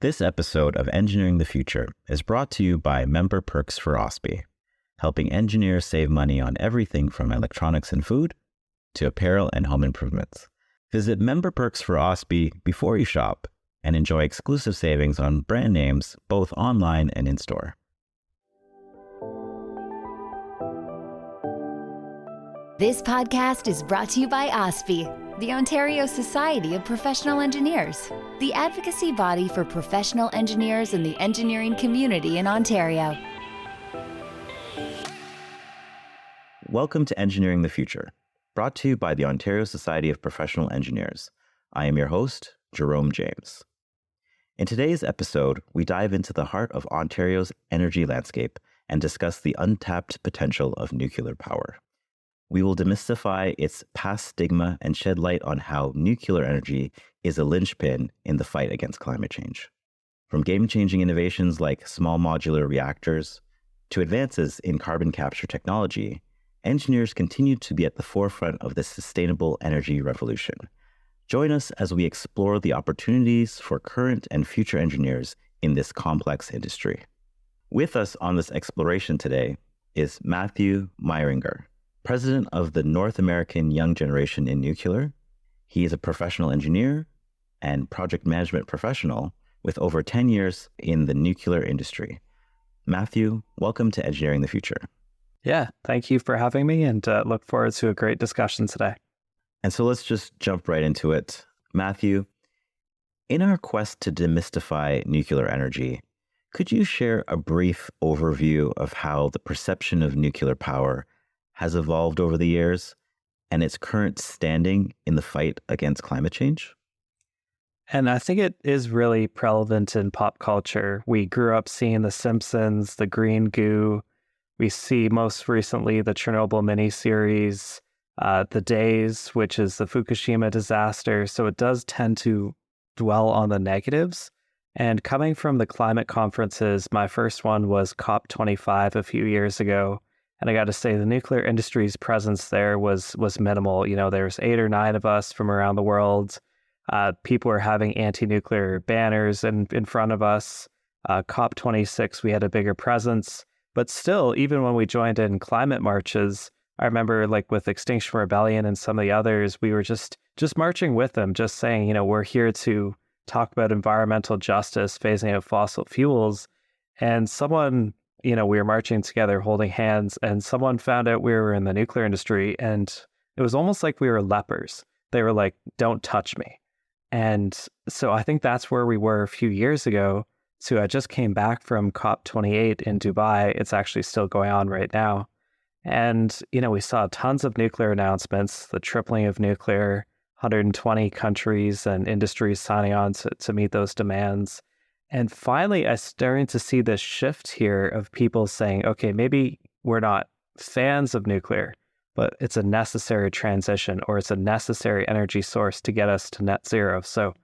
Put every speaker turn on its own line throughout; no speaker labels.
This episode of Engineering the Future is brought to you by Member Perks for OSPI, helping engineers save money on everything from electronics and food to apparel and home improvements. Visit Member Perks for OSPI before you shop and enjoy exclusive savings on brand names both online and in-store.
This podcast is brought to you by OSPI, the Ontario Society of Professional Engineers, the advocacy body for professional engineers in the engineering community in Ontario.
Welcome to Engineering the Future, brought to you by the Ontario Society of Professional Engineers. I am your host, Jerome James. In today's episode, we dive into the heart of Ontario's energy landscape and discuss the untapped potential of nuclear power. We will demystify its past stigma and shed light on how nuclear energy is a linchpin in the fight against climate change. From game-changing innovations like small modular reactors to advances in carbon capture technology, engineers continue to be at the forefront of this sustainable energy revolution. Join us as we explore the opportunities for current and future engineers in this complex industry. With us on this exploration today is Matthew Mairinger, President of the North American Young Generation in Nuclear. He is a professional engineer and project management professional with over 10 years in the nuclear industry. Matthew, welcome to Engineering the Future.
Yeah, thank you for having me and look forward to a great discussion today.
And so let's just jump right into it. Matthew, in our quest to demystify nuclear energy, could you share a brief overview of how the perception of nuclear power has evolved over the years and its current standing in the fight against climate change?
And I think it is really prevalent in pop culture. We grew up seeing The Simpsons, The Green Goo. We see most recently the Chernobyl miniseries, The Days, which is the Fukushima disaster. So it does tend to dwell on the negatives. And coming from the climate conferences, my first one was COP25 a few years ago. And I got to say, the nuclear industry's presence there was minimal. You know, there's 8 or 9 of us from around the world. People were having anti-nuclear banners in front of us. COP26, we had a bigger presence. But still, even when we joined in climate marches, I remember like with Extinction Rebellion and some of the others, we were just marching with them, just saying, you know, we're here to talk about environmental justice, phasing out fossil fuels. And someone, you know, we were marching together, holding hands, and someone found out we were in the nuclear industry, and it was almost like we were lepers. They were like, don't touch me. And so I think that's where we were a few years ago. So I just came back from COP28 in Dubai. It's actually still going on right now. And, you know, we saw tons of nuclear announcements, the tripling of nuclear, 120 countries and industries signing on to meet those demands. And finally, I'm starting to see this shift here of people saying, okay, maybe we're not fans of nuclear, but it's a necessary transition or it's a necessary energy source to get us to net zero. So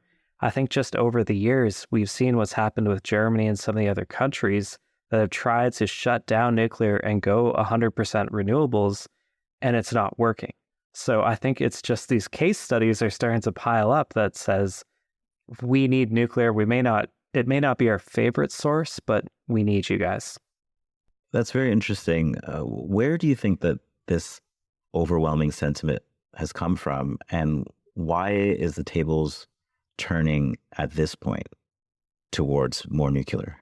I think just over the years, we've seen what's happened with Germany and some of the other countries that have tried to shut down nuclear and go 100% renewables, and it's not working. So I think it's just these case studies are starting to pile up that says we need nuclear. It may not be our favorite source, but we need you guys.
That's very interesting. Where do you think that this overwhelming sentiment has come from, and why is the tables turning at this point towards more nuclear?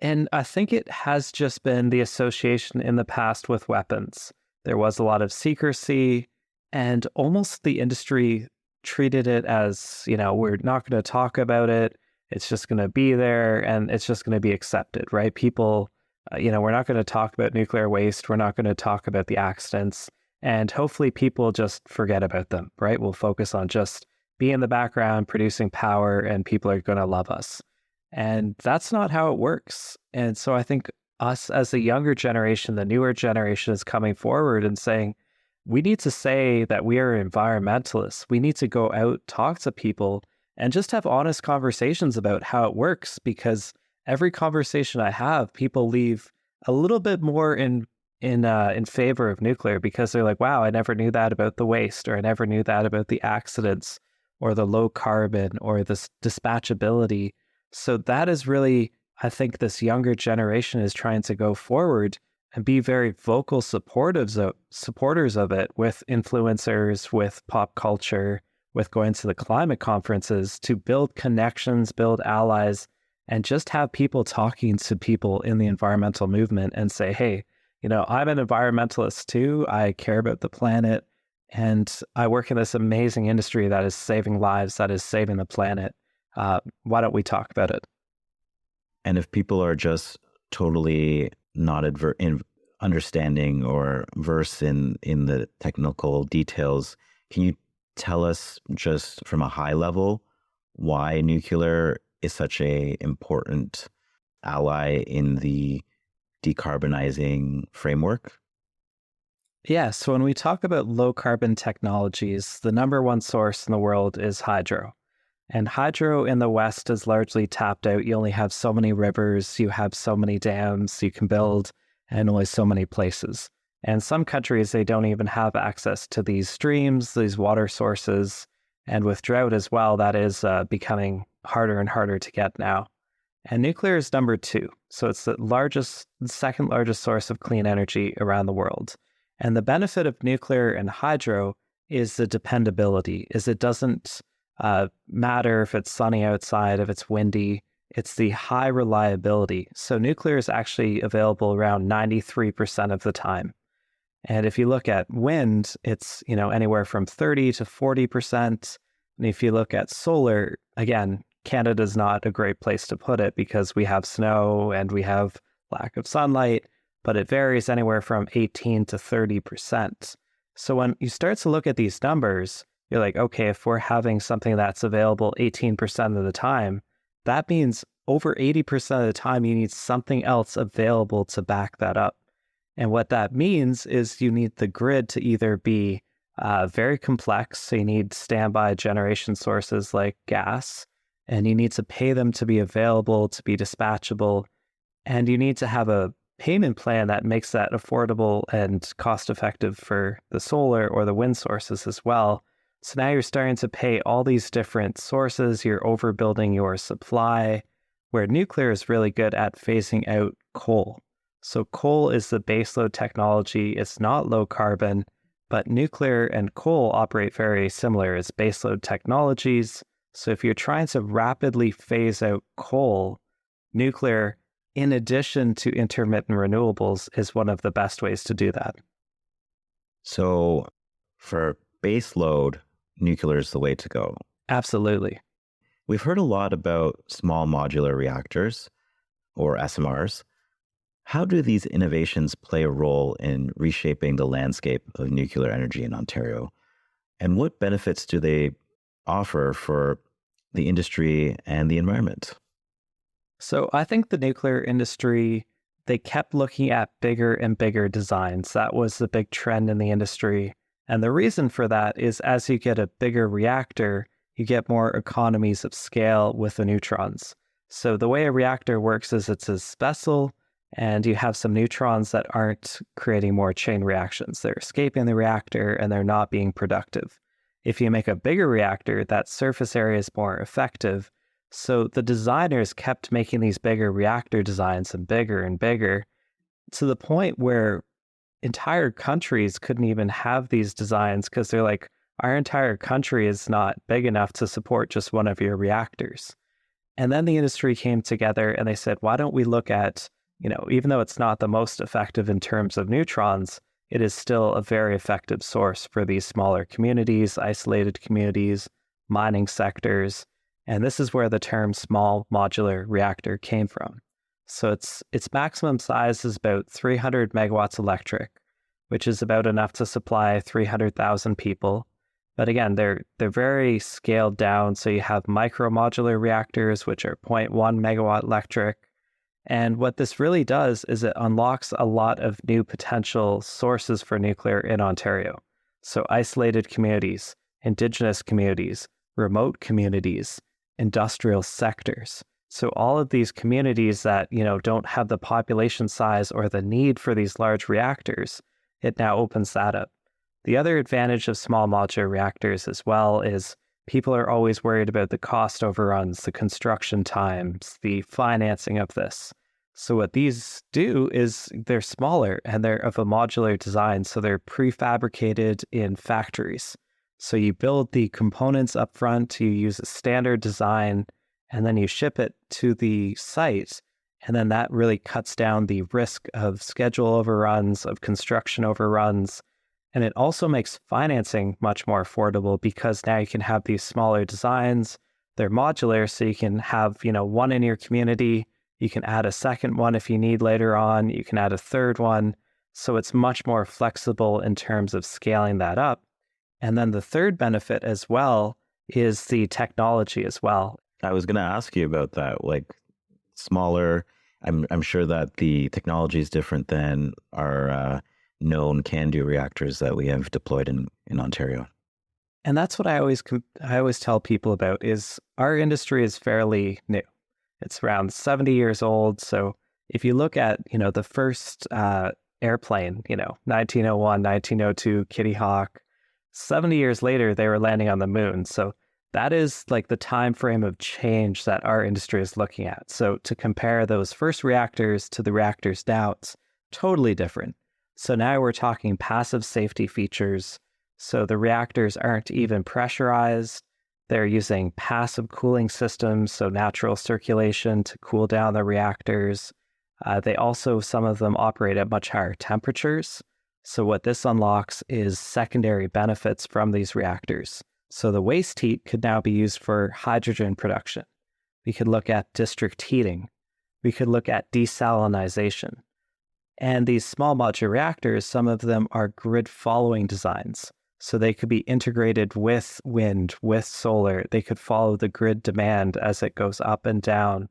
And I think it has just been the association in the past with weapons. There was a lot of secrecy, and almost the industry treated it as, you know, we're not going to talk about it. It's just going to be there and it's just going to be accepted, right? People, you know, we're not going to talk about nuclear waste. We're not going to talk about the accidents. And hopefully people just forget about them, right? We'll focus on just being in the background, producing power, and people are going to love us. And that's not how it works. And so I think us as the younger generation, the newer generation is coming forward and saying, we need to say that we are environmentalists. We need to go out, talk to people, and just have honest conversations about how it works, because every conversation I have, people leave a little bit more in favor of nuclear because they're like, wow, I never knew that about the waste, or I never knew that about the accidents, or the low carbon, or this dispatchability. So that is really, I think this younger generation is trying to go forward and be very vocal supporters of it with influencers, with pop culture, with going to the climate conferences to build connections, build allies, and just have people talking to people in the environmental movement and say, hey, I'm an environmentalist too. I care about the planet, and I work in this amazing industry that is saving lives, that is saving the planet. Why don't we talk about it?
And if people are just totally not in understanding or versed in the technical details, can you tell us just from a high level why nuclear is such a important ally in the decarbonizing framework?
Yeah, so when we talk about low carbon technologies, the number one source in the world is hydro. And hydro in the West is largely tapped out. You only have so many rivers, you have so many dams you can build, and only so many places. And some countries, they don't even have access to these streams, these water sources. And with drought as well, that is becoming harder and harder to get now. And nuclear is number two. So it's the second largest source of clean energy around the world. And the benefit of nuclear and hydro is the dependability, is it doesn't matter if it's sunny outside, if it's windy, it's the high reliability. So nuclear is actually available around 93% of the time. And if you look at wind, it's anywhere from 30 to 40%. And if you look at solar, again, Canada's not a great place to put it because we have snow and we have lack of sunlight, but it varies anywhere from 18 to 30%. So when you start to look at these numbers, you're like, okay, if we're having something that's available 18% of the time, that means over 80% of the time you need something else available to back that up. And what that means is you need the grid to either be very complex, so you need standby generation sources like gas, and you need to pay them to be available, to be dispatchable, and you need to have a payment plan that makes that affordable and cost-effective for the solar or the wind sources as well. So now you're starting to pay all these different sources, you're overbuilding your supply, where nuclear is really good at phasing out coal. So coal is the baseload technology, it's not low carbon, but nuclear and coal operate very similar as baseload technologies. So if you're trying to rapidly phase out coal, nuclear, in addition to intermittent renewables, is one of the best ways to do that.
So for baseload, nuclear is the way to go.
Absolutely.
We've heard a lot about small modular reactors, or SMRs. How do these innovations play a role in reshaping the landscape of nuclear energy in Ontario? And what benefits do they offer for the industry and the environment?
So I think the nuclear industry, they kept looking at bigger and bigger designs. That was the big trend in the industry. And the reason for that is as you get a bigger reactor, you get more economies of scale with the neutrons. So the way a reactor works is it's a vessel, and you have some neutrons that aren't creating more chain reactions. They're escaping the reactor and they're not being productive. If you make a bigger reactor, that surface area is more effective. So the designers kept making these bigger reactor designs and bigger to the point where entire countries couldn't even have these designs because they're like, our entire country is not big enough to support just one of your reactors. And then the industry came together and they said, why don't we look at, even though it's not the most effective in terms of neutrons, it is still a very effective source for these smaller communities, isolated communities, mining sectors. And this is where the term small modular reactor came from. So its maximum size is about 300 megawatts electric, which is about enough to supply 300,000 people. But again, they're very scaled down. So you have micro modular reactors, which are 0.1 megawatt electric. And what this really does is it unlocks a lot of new potential sources for nuclear in Ontario. So isolated communities, Indigenous communities, remote communities, industrial sectors. So all of these communities that, don't have the population size or the need for these large reactors, it now opens that up. The other advantage of small modular reactors as well is people are always worried about the cost overruns, the construction times, the financing of this. So what these do is they're smaller and they're of a modular design. So they're prefabricated in factories. So you build the components up front, you use a standard design, and then you ship it to the site. And then that really cuts down the risk of schedule overruns, of construction overruns. And it also makes financing much more affordable because now you can have these smaller designs. They're modular, so you can have, one in your community. You can add a second one if you need later on. You can add a third one. So it's much more flexible in terms of scaling that up. And then the third benefit as well is the technology as well.
I was going to ask you about that, like smaller. I'm sure that the technology is different than our known CANDU reactors that we have deployed in Ontario.
And that's what I always tell people about is our industry is fairly new. It's around 70 years old. So if you look at, the first airplane, 1901, 1902, Kitty Hawk, 70 years later, they were landing on the moon. So that is like the time frame of change that our industry is looking at. So to compare those first reactors to the reactors now, it's totally different. So now we're talking passive safety features. So the reactors aren't even pressurized. They're using passive cooling systems, so natural circulation to cool down the reactors. They also, some of them operate at much higher temperatures. So what this unlocks is secondary benefits from these reactors. So the waste heat could now be used for hydrogen production. We could look at district heating. We could look at desalinization. And these small modular reactors, some of them are grid-following designs. So they could be integrated with wind, with solar. They could follow the grid demand as it goes up and down.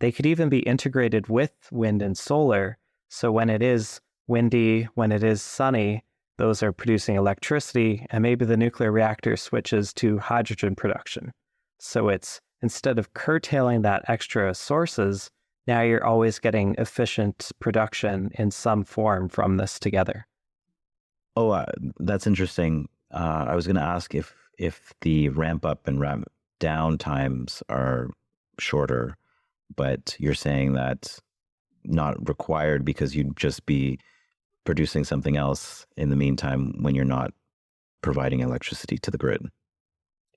They could even be integrated with wind and solar. So when it is windy, when it is sunny, those are producing electricity, and maybe the nuclear reactor switches to hydrogen production. So it's, instead of curtailing that extra sources, now you're always getting efficient production in some form from this together.
Oh, that's interesting. I was going to ask if the ramp up and ramp down times are shorter, but you're saying that's not required because you'd just be producing something else in the meantime when you're not providing electricity to the grid.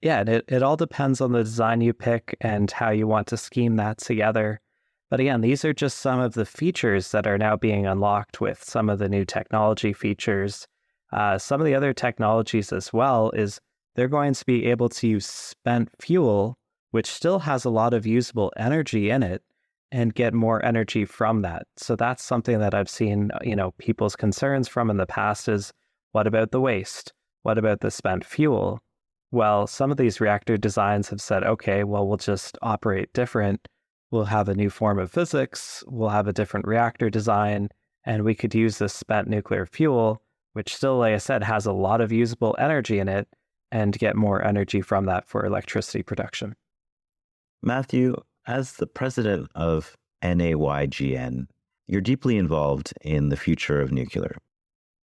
Yeah, and it all depends on the design you pick and how you want to scheme that together. But again, these are just some of the features that are now being unlocked with some of the new technology features. Some of the other technologies as well is they're going to be able to use spent fuel, which still has a lot of usable energy in it, and get more energy from that. So that's something that I've seen, people's concerns from in the past is, what about the waste? What about the spent fuel? Well, some of these reactor designs have said, okay, well, we'll just operate different. We'll have a new form of physics. We'll have a different reactor design, and we could use this spent nuclear fuel, which still, like I said, has a lot of usable energy in it, and get more energy from that for electricity production.
Matthew, as the president of NAYGN, you're deeply involved in the future of nuclear.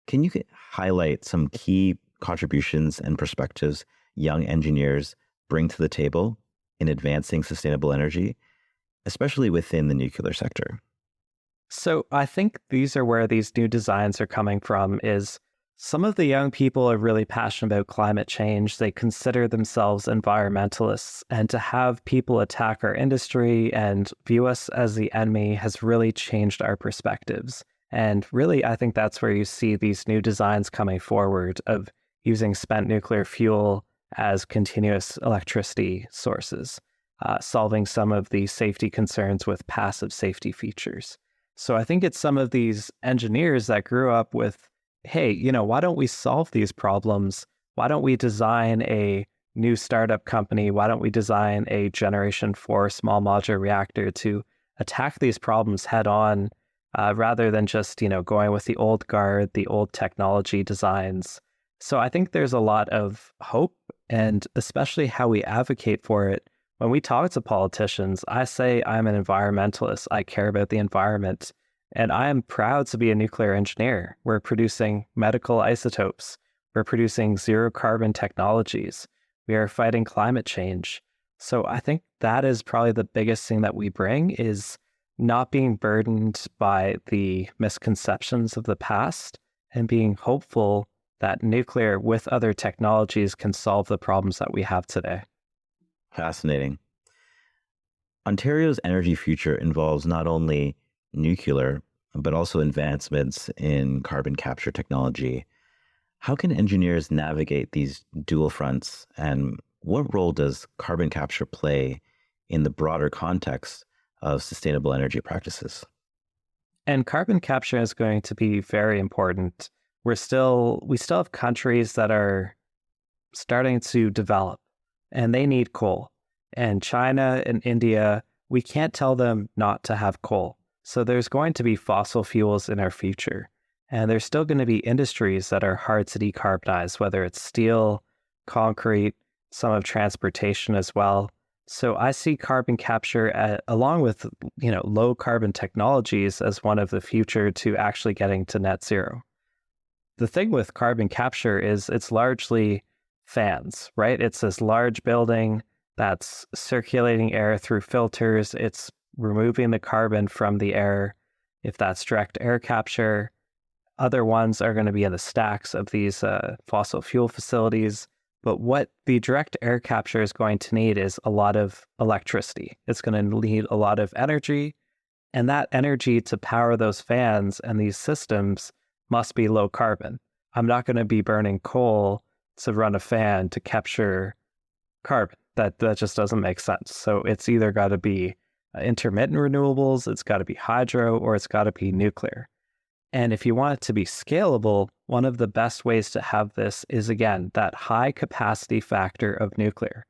Can you highlight some key contributions and perspectives young engineers bring to the table in advancing sustainable energy, especially within the nuclear sector?
So I think these are where these new designs are coming from is some of the young people are really passionate about climate change. They consider themselves environmentalists, and to have people attack our industry and view us as the enemy has really changed our perspectives. And really, I think that's where you see these new designs coming forward of using spent nuclear fuel as continuous electricity sources, solving some of the safety concerns with passive safety features. So I think it's some of these engineers that grew up with, hey, why don't we solve these problems? Why don't we design a new startup company? Why don't we design a Generation 4 small modular reactor to attack these problems head on, rather than just, going with the old guard, the old technology designs? So I think there's a lot of hope, and especially how we advocate for it. When we talk to politicians, I say I'm an environmentalist. I care about the environment, and I am proud to be a nuclear engineer. We're producing medical isotopes. We're producing zero carbon technologies. We are fighting climate change. So I think that is probably the biggest thing that we bring is not being burdened by the misconceptions of the past and being hopeful that nuclear with other technologies can solve the problems that we have today.
Fascinating. Ontario's energy future involves not only nuclear, but also advancements in carbon capture technology. How can engineers navigate these dual fronts, and what role does carbon capture play in the broader context of sustainable energy practices?
And carbon capture is going to be very important. We still have countries that are starting to develop, and they need coal. And China and India, we can't tell them not to have coal. So there's going to be fossil fuels in our future. And there's still going to be industries that are hard to decarbonize, whether it's steel, concrete, some of transportation as well. So I see carbon capture along with, low carbon technologies as one of the future to actually getting to net zero. The thing with carbon capture is it's largely fans, right? It's this large building that's circulating air through filters. It's removing the carbon from the air. If that's direct air capture, other ones are going to be in the stacks of these fossil fuel facilities. But what the direct air capture is going to need is a lot of electricity. It's going to need a lot of energy. And that energy to power those fans and these systems must be low carbon. I'm not going to be burning coal to run a fan to capture carbon. That just doesn't make sense. So it's either got to be intermittent renewables, it's got to be hydro, or it's got to be nuclear. And if you want it to be scalable, one of the best ways to have this is, again, that high capacity factor of nuclear.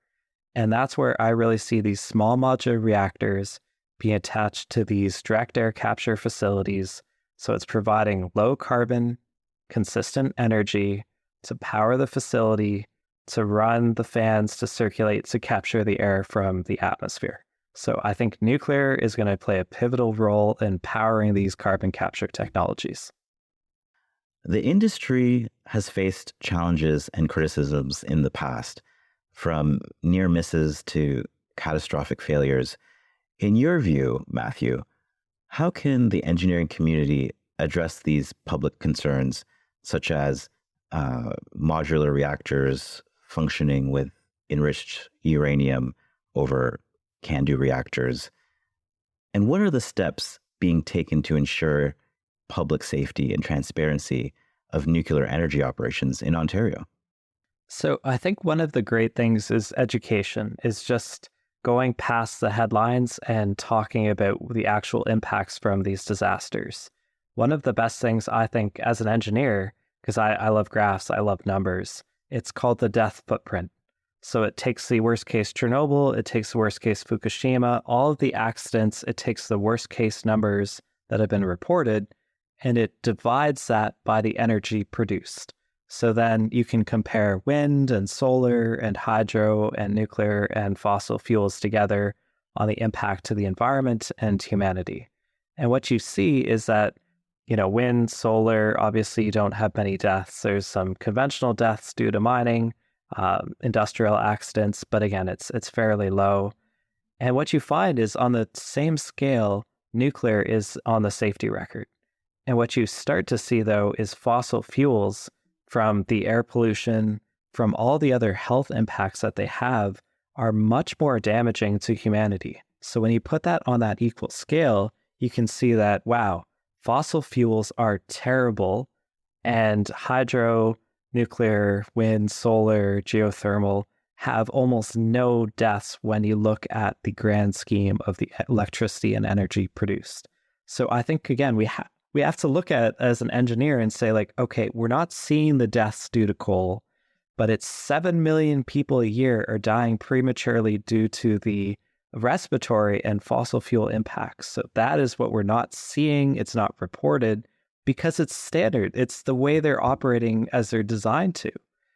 And that's where I really see these small modular reactors being attached to these direct air capture facilities. So it's providing low carbon, consistent energy to power the facility, to run the fans to circulate, to capture the air from the atmosphere. So I think nuclear is going to play a pivotal role in powering these carbon capture technologies.
The industry has faced challenges and criticisms in the past, from near misses to catastrophic failures. In your view, Matthew, how can the engineering community address these public concerns, such as modular reactors functioning with enriched uranium over CANDU reactors? And what are the steps being taken to ensure public safety and transparency of nuclear energy operations in Ontario?
So I think one of the great things is education, is just going past the headlines and talking about the actual impacts from these disasters. One of the best things I think as an engineer, because I love graphs, I love numbers, it's called the death footprint. So it takes the worst case Chernobyl, it takes the worst case Fukushima, all of the accidents, it takes the worst case numbers that have been reported, and it divides that by the energy produced. So then you can compare wind and solar and hydro and nuclear and fossil fuels together on the impact to the environment and humanity. And what you see is that, wind, solar, obviously you don't have many deaths. There's some conventional deaths due to mining, industrial accidents, but again, it's fairly low. And what you find is on the same scale, nuclear is on the safety record. And what you start to see, though, is fossil fuels, from the air pollution, from all the other health impacts that they have, are much more damaging to humanity. So when you put that on that equal scale, you can see that, wow, fossil fuels are terrible, and hydro, nuclear, wind, solar, geothermal have almost no deaths when you look at the grand scheme of the electricity and energy produced. So I think, again, we have to look at it as an engineer and say, okay, we're not seeing the deaths due to coal, but it's 7 million people a year are dying prematurely due to the respiratory and fossil fuel impacts. So that is what we're not seeing. It's not reported because it's standard. It's the way they're operating as they're designed to.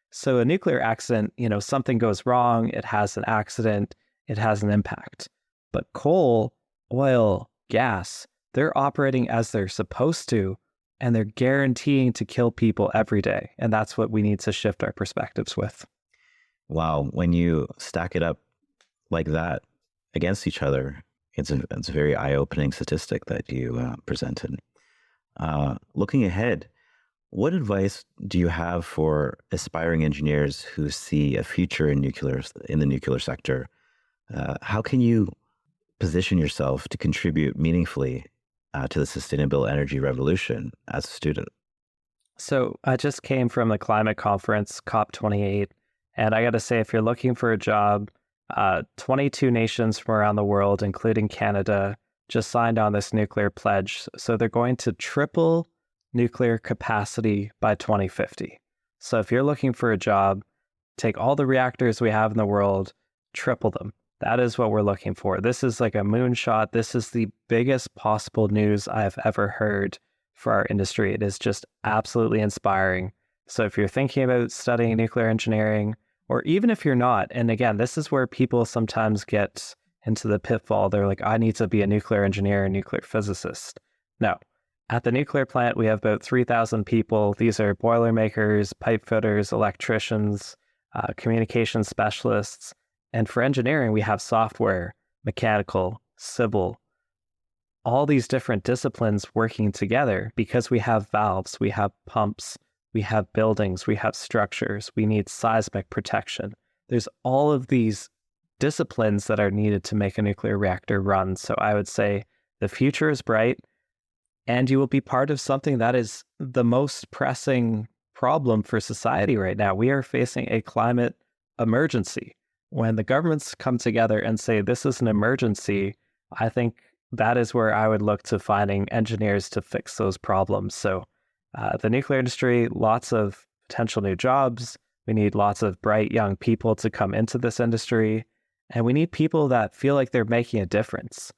So a nuclear accident, something goes wrong, it has an accident, it has an impact. But coal, oil, gas, they're operating as they're supposed to, and they're guaranteeing to kill people every day. And that's what we need to shift our perspectives with.
Wow, when you stack it up like that against each other, it's a very eye-opening statistic that you presented. Looking ahead, what advice do you have for aspiring engineers who see a future in the nuclear sector? How can you position yourself to contribute meaningfully to the sustainable energy revolution as a student?
So I just came from the climate conference, COP28, and I got to say, if you're looking for a job, 22 nations from around the world, including Canada, just signed on this nuclear pledge. So they're going to triple nuclear capacity by 2050. So if you're looking for a job, take all the reactors we have in the world, triple them. That is what we're looking for. This is like a moonshot. This is the biggest possible news I've ever heard for our industry. It is just absolutely inspiring. So if you're thinking about studying nuclear engineering, or even if you're not, and again, this is where people sometimes get into the pitfall. They're like, I need to be a nuclear engineer, a nuclear physicist. No. At the nuclear plant, we have about 3,000 people. These are boilermakers, pipe fitters, electricians, communication specialists. And for engineering, we have software, mechanical, civil, all these different disciplines working together because we have valves, we have pumps, we have buildings, we have structures, we need seismic protection. There's all of these disciplines that are needed to make a nuclear reactor run. So I would say the future is bright, and you will be part of something that is the most pressing problem for society right now. We are facing a climate emergency. When the governments come together and say this is an emergency, I think that is where I would look to finding engineers to fix those problems. So the nuclear industry, lots of potential new jobs. We need lots of bright young people to come into this industry. And we need people that feel like they're making a difference.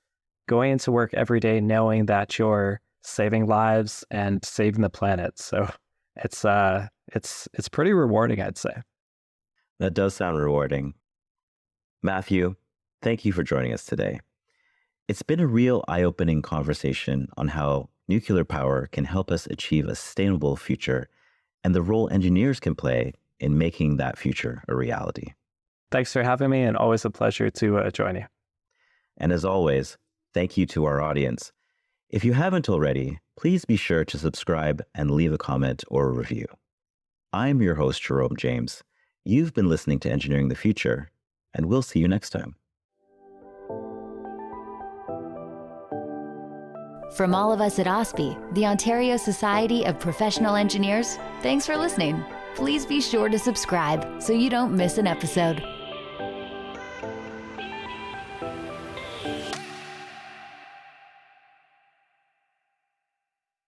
Going into work every day knowing that you're saving lives and saving the planet. So it's pretty rewarding, I'd say.
That does sound rewarding. Matthew, thank you for joining us today. It's been a real eye-opening conversation on how nuclear power can help us achieve a sustainable future and the role engineers can play in making that future a reality.
Thanks for having me, and always a pleasure to join you.
And as always, thank you to our audience. If you haven't already, please be sure to subscribe and leave a comment or a review. I'm your host, Jerome James. You've been listening to Engineering the Future, and we'll see you next time.
From all of us at OSPE, the Ontario Society of Professional Engineers, thanks for listening. Please be sure to subscribe so you don't miss an episode.